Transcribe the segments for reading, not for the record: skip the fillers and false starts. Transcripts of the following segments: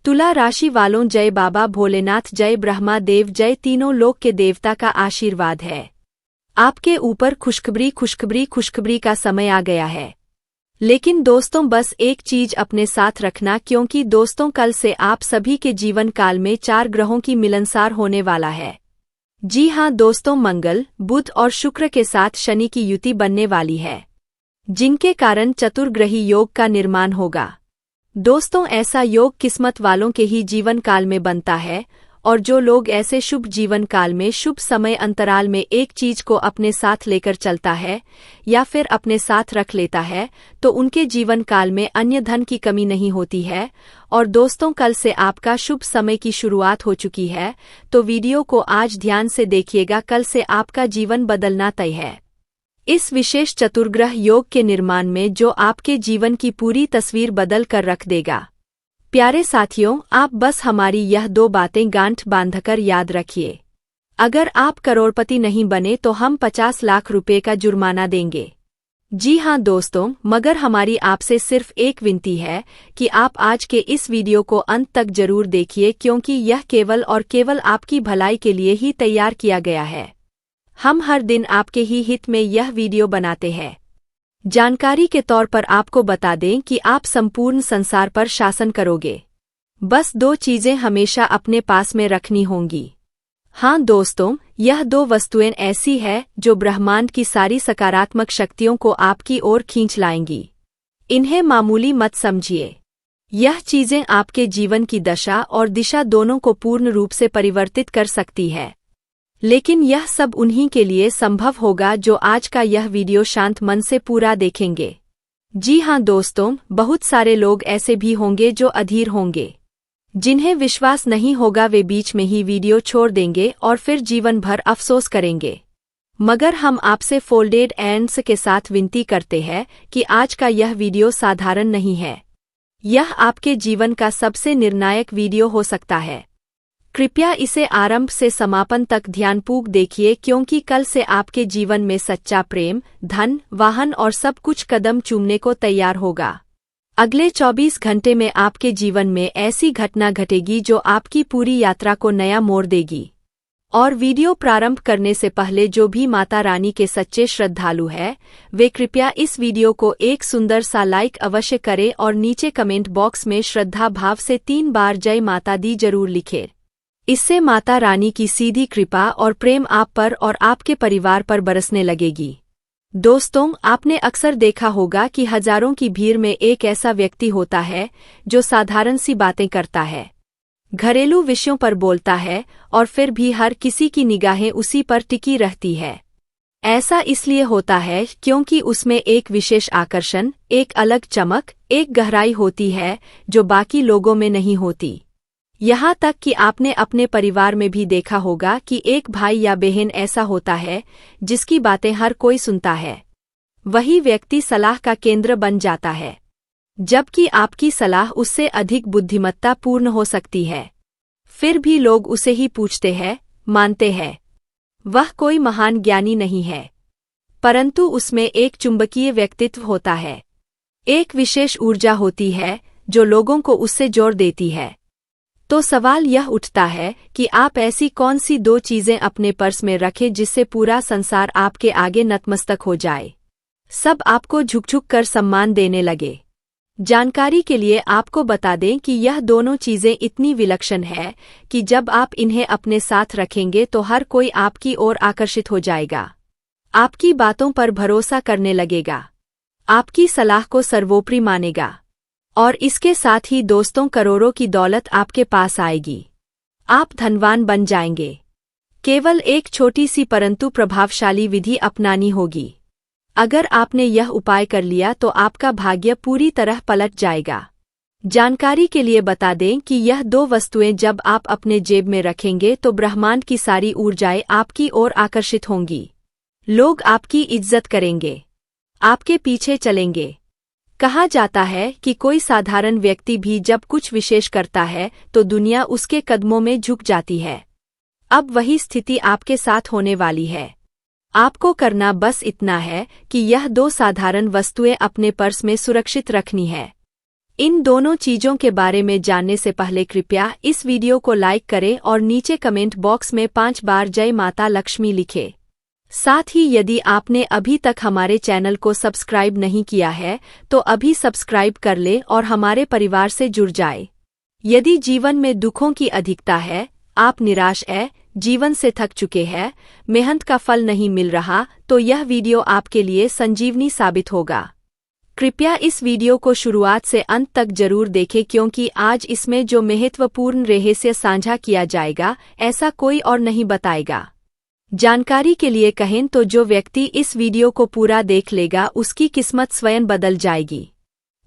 तुला राशि वालों, जय बाबा भोलेनाथ, जय ब्रह्मा देव, जय तीनों लोक के देवता का आशीर्वाद है। आपके ऊपर खुशखबरी का समय आ गया है। लेकिन दोस्तों, बस एक चीज अपने साथ रखना, क्योंकि दोस्तों कल से आप सभी के जीवन काल में 4 ग्रहों की मिलनसार होने वाला है। जी हाँ दोस्तों, मंगल, बुध और शुक्र के साथ शनि की युति बनने वाली है, जिनके कारण चतुर्ग्रही योग का निर्माण होगा। दोस्तों, ऐसा योग किस्मत वालों के ही जीवन काल में बनता है, और जो लोग ऐसे शुभ जीवन काल में शुभ समय अंतराल में एक चीज को अपने साथ लेकर चलता है या फिर अपने साथ रख लेता है, तो उनके जीवन काल में अन्य धन की कमी नहीं होती है। और दोस्तों, कल से आपका शुभ समय की शुरुआत हो चुकी है, तो वीडियो को आज ध्यान से देखिएगा। कल से आपका जीवन बदलना तय है। इस विशेष चतुर्ग्रह योग के निर्माण में जो आपके जीवन की पूरी तस्वीर बदल कर रख देगा। प्यारे साथियों, आप बस हमारी यह 2 बातें गांठ बांधकर याद रखिए। अगर आप करोड़पति नहीं बने तो हम 50 लाख रुपए का जुर्माना देंगे। जी हाँ दोस्तों, मगर हमारी आपसे सिर्फ एक विनती है कि आप आज के इस वीडियो को अंत तक जरूर देखिए, क्योंकि यह केवल और केवल आपकी भलाई के लिए ही तैयार किया गया है। हम हर दिन आपके ही हित में यह वीडियो बनाते हैं। जानकारी के तौर पर आपको बता दें कि आप संपूर्ण संसार पर शासन करोगे। बस 2 चीजें हमेशा अपने पास में रखनी होंगी। हाँ दोस्तों, यह 2 वस्तुएं ऐसी है जो ब्रह्मांड की सारी सकारात्मक शक्तियों को आपकी ओर खींच लाएंगी। इन्हें मामूली मत समझिए। यह चीजें आपके जीवन की दशा और दिशा दोनों को पूर्ण रूप से परिवर्तित कर सकती है। लेकिन यह सब उन्हीं के लिए संभव होगा जो आज का यह वीडियो शांत मन से पूरा देखेंगे। जी हाँ दोस्तों, बहुत सारे लोग ऐसे भी होंगे जो अधीर होंगे। जिन्हें विश्वास नहीं होगा वे बीच में ही वीडियो छोड़ देंगे और फिर जीवन भर अफसोस करेंगे। मगर हम आपसे फोल्डेड हैंड्स के साथ विनती करते हैं कि आज का यह वीडियो साधारण नहीं है। यह आपके जीवन का सबसे निर्णायक वीडियो हो सकता है। कृपया इसे आरंभ से समापन तक ध्यानपूर्वक देखिए, क्योंकि कल से आपके जीवन में सच्चा प्रेम, धन, वाहन और सब कुछ कदम चूमने को तैयार होगा। अगले 24 घंटे में आपके जीवन में ऐसी घटना घटेगी जो आपकी पूरी यात्रा को नया मोड़ देगी। और वीडियो प्रारंभ करने से पहले जो भी माता रानी के सच्चे श्रद्धालु हैं, वे कृपया इस वीडियो को एक सुंदर सा लाइक अवश्य करें और नीचे कमेंट बॉक्स में श्रद्धा भाव से 3 बार जय माता दी जरूर लिखें। इससे माता रानी की सीधी कृपा और प्रेम आप पर और आपके परिवार पर बरसने लगेगी। दोस्तों, आपने अक्सर देखा होगा कि हजारों की भीड़ में एक ऐसा व्यक्ति होता है जो साधारण सी बातें करता है, घरेलू विषयों पर बोलता है और फिर भी हर किसी की निगाहें उसी पर टिकी रहती है। ऐसा इसलिए होता है क्योंकि उसमें एक विशेष आकर्षण, एक अलग चमक, एक गहराई होती है जो बाकी लोगों में नहीं होती। यहाँ तक कि आपने अपने परिवार में भी देखा होगा कि एक भाई या बहन ऐसा होता है जिसकी बातें हर कोई सुनता है। वही व्यक्ति सलाह का केंद्र बन जाता है, जबकि आपकी सलाह उससे अधिक बुद्धिमत्तापूर्ण हो सकती है। फिर भी लोग उसे ही पूछते हैं, मानते हैं। वह कोई महान ज्ञानी नहीं है, परंतु उसमें एक चुंबकीय व्यक्तित्व होता है, एक विशेष ऊर्जा होती है जो लोगों को उससे जोड़ देती है। तो सवाल यह उठता है कि आप ऐसी कौन सी 2 चीजें अपने पर्स में रखें जिससे पूरा संसार आपके आगे नतमस्तक हो जाए, सब आपको झुक कर सम्मान देने लगे। जानकारी के लिए आपको बता दें कि यह दोनों चीजें इतनी विलक्षण है कि जब आप इन्हें अपने साथ रखेंगे तो हर कोई आपकी ओर आकर्षित हो जाएगा, आपकी बातों पर भरोसा करने लगेगा, आपकी सलाह को सर्वोपरि मानेगा। और इसके साथ ही दोस्तों, करोड़ों की दौलत आपके पास आएगी। आप धनवान बन जाएंगे। केवल एक छोटी सी परंतु प्रभावशाली विधि अपनानी होगी। अगर आपने यह उपाय कर लिया तो आपका भाग्य पूरी तरह पलट जाएगा। जानकारी के लिए बता दें कि यह 2 वस्तुएं जब आप अपने जेब में रखेंगे तो ब्रह्मांड की सारी ऊर्जाएं आपकी ओर आकर्षित होंगी। लोग आपकी इज्जत करेंगे, आपके पीछे चलेंगे। कहा जाता है कि कोई साधारण व्यक्ति भी जब कुछ विशेष करता है तो दुनिया उसके कदमों में झुक जाती है। अब वही स्थिति आपके साथ होने वाली है। आपको करना बस इतना है कि यह 2 साधारण वस्तुएं अपने पर्स में सुरक्षित रखनी है। इन दोनों चीजों के बारे में जानने से पहले कृपया इस वीडियो को लाइक करें और नीचे कमेंट बॉक्स में 5 बार जय माता लक्ष्मी लिखें। साथ ही यदि आपने अभी तक हमारे चैनल को सब्सक्राइब नहीं किया है तो अभी सब्सक्राइब कर ले और हमारे परिवार से जुड़ जाए। यदि जीवन में दुखों की अधिकता है, आप निराश है, जीवन से थक चुके हैं, मेहनत का फल नहीं मिल रहा, तो यह वीडियो आपके लिए संजीवनी साबित होगा। कृपया इस वीडियो को शुरुआत से अंत तक जरूर देखें क्योंकि आज इसमें जो महत्वपूर्ण रहस्य साझा किया जाएगा ऐसा कोई और नहीं बताएगा। जानकारी के लिए कहें तो जो व्यक्ति इस वीडियो को पूरा देख लेगा उसकी किस्मत स्वयं बदल जाएगी।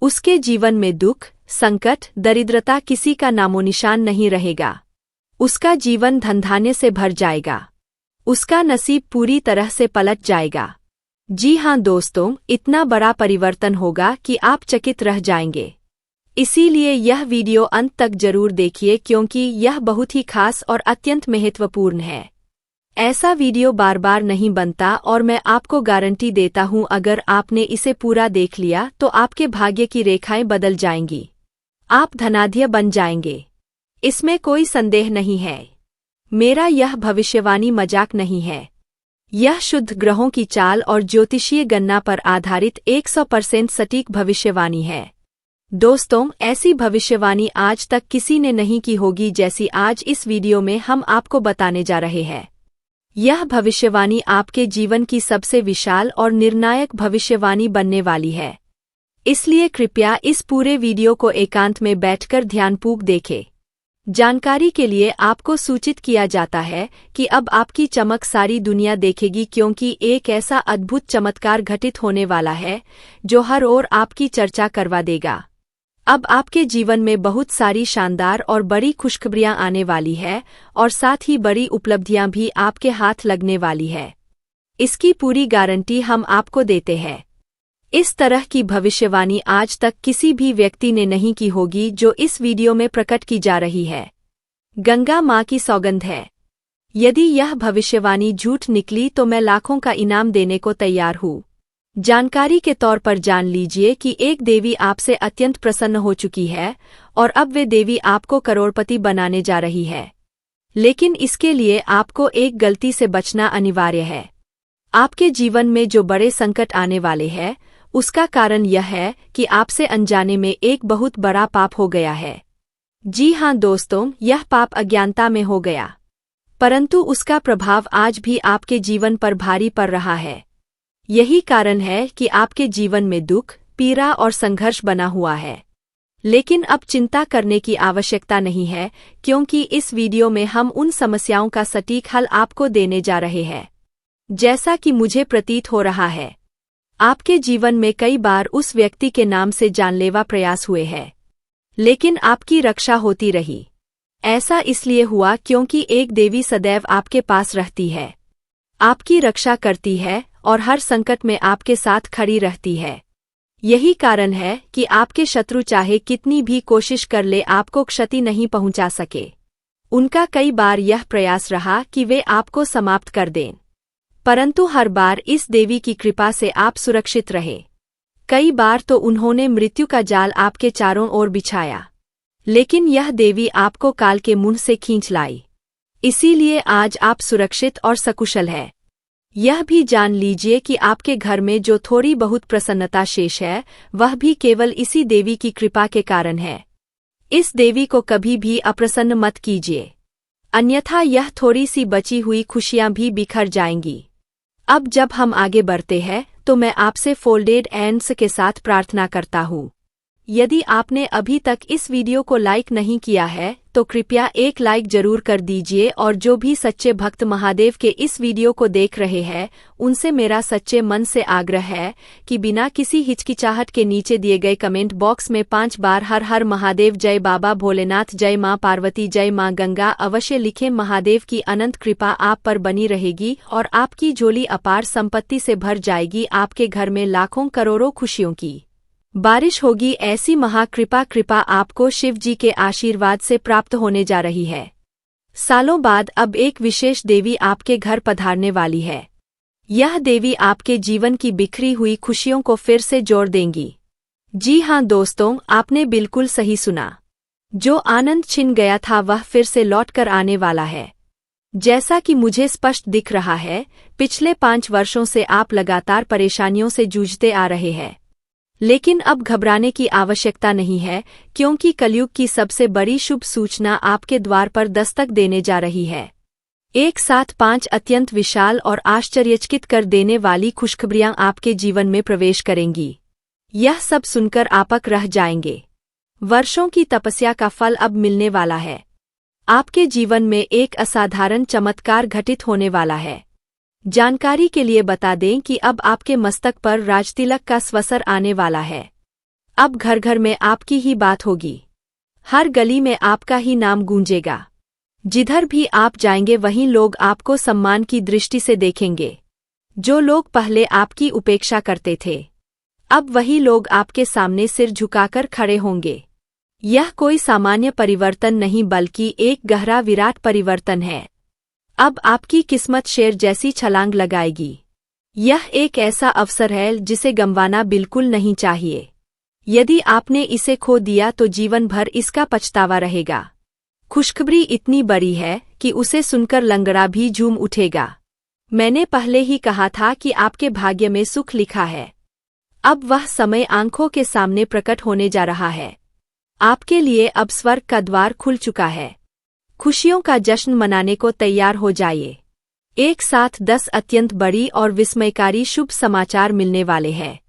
उसके जीवन में दुख, संकट, दरिद्रता किसी का नामोनिशान नहीं रहेगा। उसका जीवन धनधान्य से भर जाएगा। उसका नसीब पूरी तरह से पलट जाएगा। जी हाँ दोस्तों, इतना बड़ा परिवर्तन होगा कि आप चकित रह जाएंगे। इसीलिए यह वीडियो अंत तक जरूर देखिए क्योंकि यह बहुत ही खास और अत्यंत महत्वपूर्ण है। ऐसा वीडियो बार बार नहीं बनता और मैं आपको गारंटी देता हूँ अगर आपने इसे पूरा देख लिया तो आपके भाग्य की रेखाएं बदल जाएंगी। आप धनाढ्य बन जाएंगे, इसमें कोई संदेह नहीं है। मेरा यह भविष्यवाणी मजाक नहीं है। यह शुद्ध ग्रहों की चाल और ज्योतिषीय गणना पर आधारित 100% सटीक भविष्यवाणी है। दोस्तों, ऐसी भविष्यवाणी आज तक किसी ने नहीं की होगी जैसी आज इस वीडियो में हम आपको बताने जा रहे हैं। यह भविष्यवाणी आपके जीवन की सबसे विशाल और निर्णायक भविष्यवाणी बनने वाली है। इसलिए कृपया इस पूरे वीडियो को एकांत में बैठकर ध्यानपूर्वक देखें। जानकारी के लिए आपको सूचित किया जाता है कि अब आपकी चमक सारी दुनिया देखेगी क्योंकि एक ऐसा अद्भुत चमत्कार घटित होने वाला है जो हर ओर आपकी चर्चा करवा देगा। अब आपके जीवन में बहुत सारी शानदार और बड़ी खुशखबरियां आने वाली है और साथ ही बड़ी उपलब्धियां भी आपके हाथ लगने वाली है। इसकी पूरी गारंटी हम आपको देते हैं। इस तरह की भविष्यवाणी आज तक किसी भी व्यक्ति ने नहीं की होगी जो इस वीडियो में प्रकट की जा रही है। गंगा माँ की सौगंध है। यदि यह भविष्यवाणी झूठ निकली तो मैं लाखों का इनाम देने को तैयार हूँ। जानकारी के तौर पर जान लीजिए कि एक देवी आपसे अत्यंत प्रसन्न हो चुकी है और अब वे देवी आपको करोड़पति बनाने जा रही है। लेकिन इसके लिए आपको एक गलती से बचना अनिवार्य है। आपके जीवन में जो बड़े संकट आने वाले हैं उसका कारण यह है कि आपसे अनजाने में एक बहुत बड़ा पाप हो गया है। जी हाँ दोस्तों, यह पाप अज्ञानता में हो गया, परंतु उसका प्रभाव आज भी आपके जीवन पर भारी पड़ रहा है। यही कारण है कि आपके जीवन में दुख, पीड़ा और संघर्ष बना हुआ है। लेकिन अब चिंता करने की आवश्यकता नहीं है क्योंकि इस वीडियो में हम उन समस्याओं का सटीक हल आपको देने जा रहे हैं। जैसा कि मुझे प्रतीत हो रहा है, आपके जीवन में कई बार उस व्यक्ति के नाम से जानलेवा प्रयास हुए हैं, लेकिन आपकी रक्षा होती रही। ऐसा इसलिए हुआ क्योंकि एक देवी सदैव आपके पास रहती है, आपकी रक्षा करती है और हर संकट में आपके साथ खड़ी रहती है। यही कारण है कि आपके शत्रु चाहे कितनी भी कोशिश कर ले आपको क्षति नहीं पहुंचा सके। उनका कई बार यह प्रयास रहा कि वे आपको समाप्त कर दें, परंतु हर बार इस देवी की कृपा से आप सुरक्षित रहे। कई बार तो उन्होंने मृत्यु का जाल आपके चारों ओर बिछाया, लेकिन यह देवी आपको काल के मुंह से खींच लाई। इसीलिए आज आप सुरक्षित और सकुशल हैं। यह भी जान लीजिए कि आपके घर में जो थोड़ी बहुत प्रसन्नता शेष है वह भी केवल इसी देवी की कृपा के कारण है। इस देवी को कभी भी अप्रसन्न मत कीजिए, अन्यथा यह थोड़ी सी बची हुई खुशियां भी बिखर जाएंगी। अब जब हम आगे बढ़ते हैं तो मैं आपसे फोल्डेड हैंड्स के साथ प्रार्थना करता हूँ। यदि आपने अभी तक इस वीडियो को लाइक नहीं किया है तो कृपया एक लाइक जरूर कर दीजिए और जो भी सच्चे भक्त महादेव के इस वीडियो को देख रहे हैं उनसे मेरा सच्चे मन से आग्रह है कि बिना किसी हिचकिचाहट के नीचे दिए गए कमेंट बॉक्स में 5 बार हर हर महादेव, जय बाबा भोलेनाथ, जय मां पार्वती, जय मां गंगा अवश्य लिखें। महादेव की अनंत कृपा आप पर बनी रहेगी और आपकी झोली अपार संपत्ति से भर जाएगी। आपके घर में लाखों करोड़ों खुशियों की बारिश होगी। ऐसी महाकृपा आपको शिव जी के आशीर्वाद से प्राप्त होने जा रही है। सालों बाद अब एक विशेष देवी आपके घर पधारने वाली है। यह देवी आपके जीवन की बिखरी हुई खुशियों को फिर से जोड़ देंगी। जी हाँ दोस्तों, आपने बिल्कुल सही सुना। जो आनंद छिन गया था वह फिर से लौटकर आने वाला है। जैसा कि मुझे स्पष्ट दिख रहा है, पिछले 5 वर्षों से आप लगातार परेशानियों से जूझते आ रहे हैं। लेकिन अब घबराने की आवश्यकता नहीं है, क्योंकि कलयुग की सबसे बड़ी शुभ सूचना आपके द्वार पर दस्तक देने जा रही है। एक साथ 5 अत्यंत विशाल और आश्चर्यचकित कर देने वाली खुशखबरियां आपके जीवन में प्रवेश करेंगी। यह सब सुनकर आप अक रह जाएंगे। वर्षों की तपस्या का फल अब मिलने वाला है। आपके जीवन में एक असाधारण चमत्कार घटित होने वाला है। जानकारी के लिए बता दें कि अब आपके मस्तक पर राजतिलक का स्वसर आने वाला है। अब घर घर में आपकी ही बात होगी। हर गली में आपका ही नाम गूंजेगा। जिधर भी आप जाएंगे वहीं लोग आपको सम्मान की दृष्टि से देखेंगे। जो लोग पहले आपकी उपेक्षा करते थे, अब वही लोग आपके सामने सिर झुकाकर खड़े होंगे। यह कोई सामान्य परिवर्तन नहीं बल्कि एक गहरा विराट परिवर्तन है। अब आपकी किस्मत शेर जैसी छलांग लगाएगी। यह एक ऐसा अवसर है जिसे गंवाना बिल्कुल नहीं चाहिए। यदि आपने इसे खो दिया तो जीवन भर इसका पछतावा रहेगा। खुशखबरी इतनी बड़ी है कि उसे सुनकर लंगड़ा भी झूम उठेगा। मैंने पहले ही कहा था कि आपके भाग्य में सुख लिखा है। अब वह समय आंखों के सामने प्रकट होने जा रहा है। आपके लिए अब स्वर्ग का द्वार खुल चुका है। खुशियों का जश्न मनाने को तैयार हो जाइए। एक साथ 10 अत्यंत बड़ी और विस्मयकारी शुभ समाचार मिलने वाले हैं।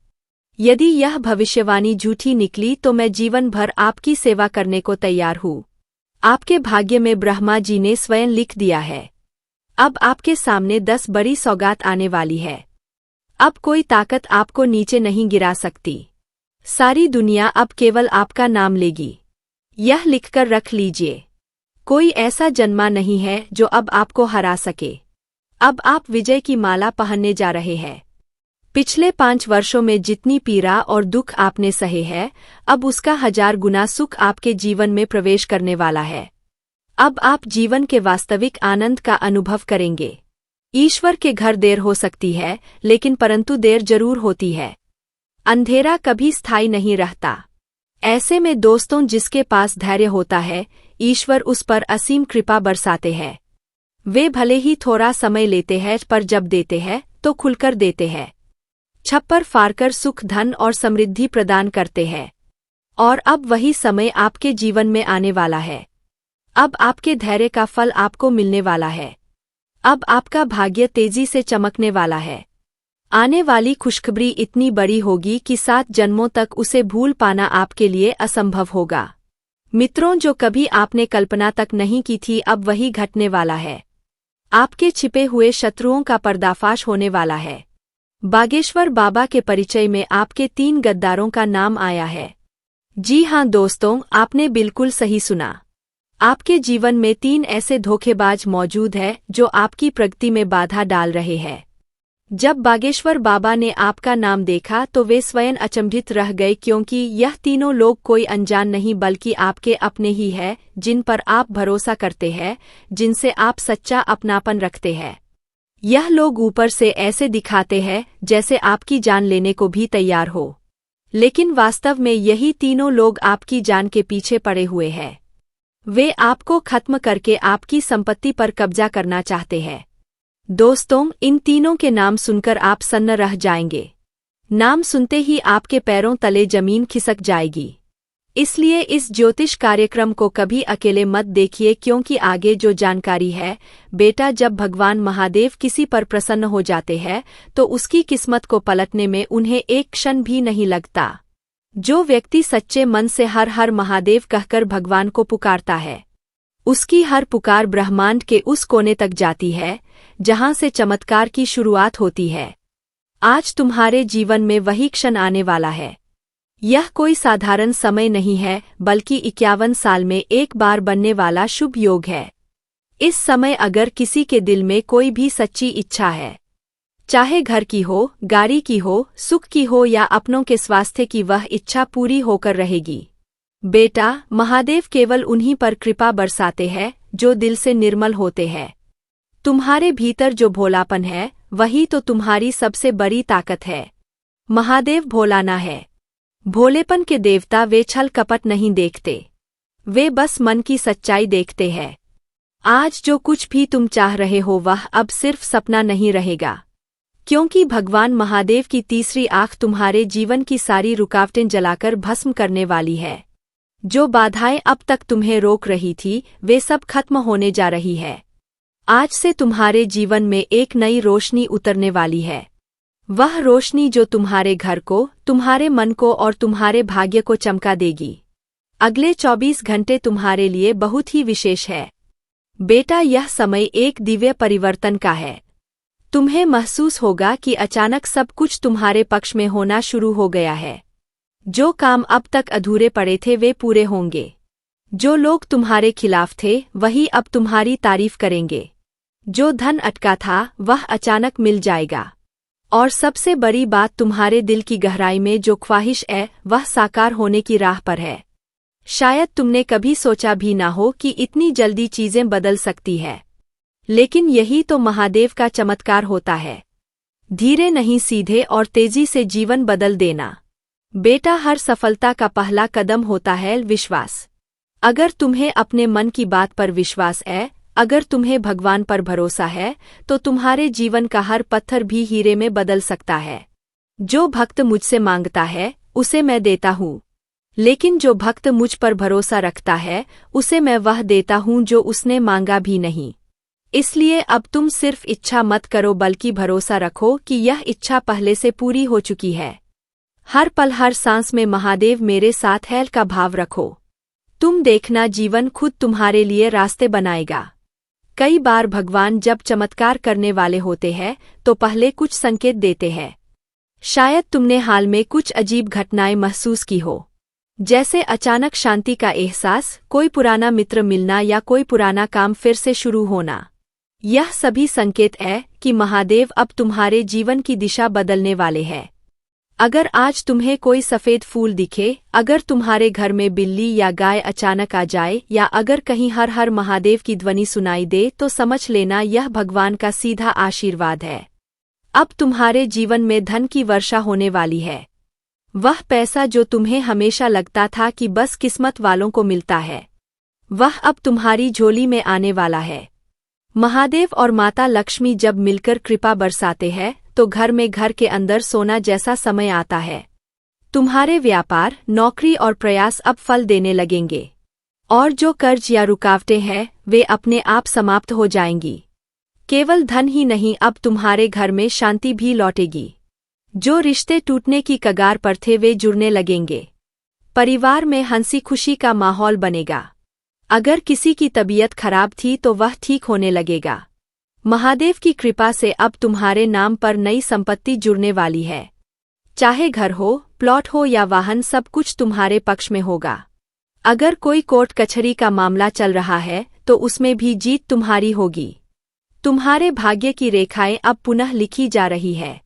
यदि यह भविष्यवाणी झूठी निकली तो मैं जीवन भर आपकी सेवा करने को तैयार हूँ। आपके भाग्य में ब्रह्मा जी ने स्वयं लिख दिया है। अब आपके सामने 10 बड़ी सौगात आने वाली है। अब कोई ताकत आपको नीचे नहीं गिरा सकती। सारी दुनिया अब केवल आपका नाम लेगी। यह लिखकर रख लीजिए। कोई ऐसा जन्मा नहीं है जो अब आपको हरा सके। अब आप विजय की माला पहनने जा रहे हैं। पिछले 5 वर्षों में जितनी पीड़ा और दुख आपने सहे हैं, अब उसका 1000 गुना सुख आपके जीवन में प्रवेश करने वाला है। अब आप जीवन के वास्तविक आनंद का अनुभव करेंगे। ईश्वर के घर देर हो सकती है, लेकिन परंतु देर जरूर होती है। अंधेरा कभी स्थायी नहीं रहता। ऐसे में दोस्तों, जिसके पास धैर्य होता है, ईश्वर उस पर असीम कृपा बरसाते हैं। वे भले ही थोड़ा समय लेते हैं, पर जब देते हैं तो खुलकर देते हैं। छप्पर फाड़कर सुख, धन और समृद्धि प्रदान करते हैं। और अब वही समय आपके जीवन में आने वाला है। अब आपके धैर्य का फल आपको मिलने वाला है। अब आपका भाग्य तेजी से चमकने वाला है। आने वाली खुशखबरी इतनी बड़ी होगी कि 7 जन्मों तक उसे भूल पाना आपके लिए असंभव होगा। मित्रों, जो कभी आपने कल्पना तक नहीं की थी, अब वही घटने वाला है। आपके छिपे हुए शत्रुओं का पर्दाफाश होने वाला है। बागेश्वर बाबा के परिचय में आपके 3 गद्दारों का नाम आया है। जी हाँ दोस्तों, आपने बिल्कुल सही सुना। आपके जीवन में 3 ऐसे धोखेबाज मौजूद हैं जो आपकी प्रगति में बाधा डाल रहे हैं। जब बागेश्वर बाबा ने आपका नाम देखा तो वे स्वयं अचंभित रह गए, क्योंकि यह तीनों लोग कोई अनजान नहीं बल्कि आपके अपने ही हैं, जिन पर आप भरोसा करते हैं, जिनसे आप सच्चा अपनापन रखते हैं। यह लोग ऊपर से ऐसे दिखाते हैं जैसे आपकी जान लेने को भी तैयार हो, लेकिन वास्तव में यही तीनों लोग आपकी जान के पीछे पड़े हुए हैं। वे आपको खत्म करके आपकी संपत्ति पर कब्जा करना चाहते हैं। दोस्तों, इन तीनों के नाम सुनकर आप सन्न रह जाएंगे। नाम सुनते ही आपके पैरों तले जमीन खिसक जाएगी। इसलिए इस ज्योतिष कार्यक्रम को कभी अकेले मत देखिए, क्योंकि आगे जो जानकारी है बेटा, जब भगवान महादेव किसी पर प्रसन्न हो जाते हैं तो उसकी किस्मत को पलटने में उन्हें एक क्षण भी नहीं लगता। जो व्यक्ति सच्चे मन से हर हर महादेव कहकर भगवान को पुकारता है, उसकी हर पुकार ब्रह्मांड के उस कोने तक जाती है जहां से चमत्कार की शुरुआत होती है। आज तुम्हारे जीवन में वही क्षण आने वाला है। यह कोई साधारण समय नहीं है, बल्कि 51 साल में एक बार बनने वाला शुभ योग है। इस समय अगर किसी के दिल में कोई भी सच्ची इच्छा है, चाहे घर की हो, गाड़ी की हो, सुख की हो या अपनों के स्वास्थ्य की, वह इच्छा पूरी होकर रहेगी। बेटा, महादेव केवल उन्हीं पर कृपा बरसाते हैं जो दिल से निर्मल होते हैं। तुम्हारे भीतर जो भोलापन है वही तो तुम्हारी सबसे बड़ी ताकत है। महादेव भोलाना है। भोलेपन के देवता वे छल कपट नहीं देखते, वे बस मन की सच्चाई देखते हैं। आज जो कुछ भी तुम चाह रहे हो वह अब सिर्फ सपना नहीं रहेगा, क्योंकि भगवान महादेव की तीसरी आंख तुम्हारे जीवन की सारी रुकावटें जलाकर भस्म करने वाली है। जो बाधाएं अब तक तुम्हें रोक रही थी वे सब खत्म होने जा रही है। आज से तुम्हारे जीवन में एक नई रोशनी उतरने वाली है, वह रोशनी जो तुम्हारे घर को, तुम्हारे मन को और तुम्हारे भाग्य को चमका देगी। अगले 24 घंटे तुम्हारे लिए बहुत ही विशेष है बेटा। यह समय एक दिव्य परिवर्तन का है। तुम्हें महसूस होगा कि अचानक सब कुछ तुम्हारे पक्ष में होना शुरू हो गया है। जो काम अब तक अधूरे पड़े थे वे पूरे होंगे। जो लोग तुम्हारे खिलाफ थे वही अब तुम्हारी तारीफ करेंगे। जो धन अटका था वह अचानक मिल जाएगा। और सबसे बड़ी बात, तुम्हारे दिल की गहराई में जो ख्वाहिश है वह साकार होने की राह पर है। शायद तुमने कभी सोचा भी ना हो कि इतनी जल्दी चीजें बदल सकती है, लेकिन यही तो महादेव का चमत्कार होता है। धीरे नहीं, सीधे और तेजी से जीवन बदल देना। बेटा, हर सफलता का पहला कदम होता है विश्वास। अगर तुम्हें अपने मन की बात पर विश्वास है, अगर तुम्हें भगवान पर भरोसा है, तो तुम्हारे जीवन का हर पत्थर भी हीरे में बदल सकता है। जो भक्त मुझसे मांगता है उसे मैं देता हूँ, लेकिन जो भक्त मुझ पर भरोसा रखता है उसे मैं वह देता हूँ जो उसने मांगा भी नहीं। इसलिए अब तुम सिर्फ इच्छा मत करो बल्कि भरोसा रखो कि यह इच्छा पहले से पूरी हो चुकी है। हर पल, हर सांस में महादेव मेरे साथ है का भाव रखो। तुम देखना, जीवन खुद तुम्हारे लिए रास्ते बनाएगा। कई बार भगवान जब चमत्कार करने वाले होते हैं तो पहले कुछ संकेत देते हैं। शायद तुमने हाल में कुछ अजीब घटनाएं महसूस की हो, जैसे अचानक शांति का एहसास, कोई पुराना मित्र मिलना या कोई पुराना काम फिर से शुरू होना। यह सभी संकेत है कि महादेव अब तुम्हारे जीवन की दिशा बदलने वाले हैं। अगर आज तुम्हें कोई सफेद फूल दिखे, अगर तुम्हारे घर में बिल्ली या गाय अचानक आ जाए, या अगर कहीं हर हर महादेव की ध्वनि सुनाई दे, तो समझ लेना यह भगवान का सीधा आशीर्वाद है। अब तुम्हारे जीवन में धन की वर्षा होने वाली है। वह पैसा जो तुम्हें हमेशा लगता था कि बस किस्मत वालों को मिलता है, वह अब तुम्हारी झोली में आने वाला है। महादेव और माता लक्ष्मी जब मिलकर कृपा बरसाते हैं तो घर में, घर के अंदर सोना जैसा समय आता है। तुम्हारे व्यापार, नौकरी और प्रयास अब फल देने लगेंगे, और जो कर्ज या रुकावटें हैं वे अपने आप समाप्त हो जाएंगी। केवल धन ही नहीं, अब तुम्हारे घर में शांति भी लौटेगी। जो रिश्ते टूटने की कगार पर थे वे जुड़ने लगेंगे। परिवार में हंसी खुशी का माहौल बनेगा। अगर किसी की तबीयत खराब थी तो वह ठीक होने लगेगा। महादेव की कृपा से अब तुम्हारे नाम पर नई संपत्ति जुड़ने वाली है। चाहे घर हो, प्लॉट हो या वाहन, सब कुछ तुम्हारे पक्ष में होगा। अगर कोई कोर्ट कचहरी का मामला चल रहा है तो उसमें भी जीत तुम्हारी होगी। तुम्हारे भाग्य की रेखाएं अब पुनः लिखी जा रही है।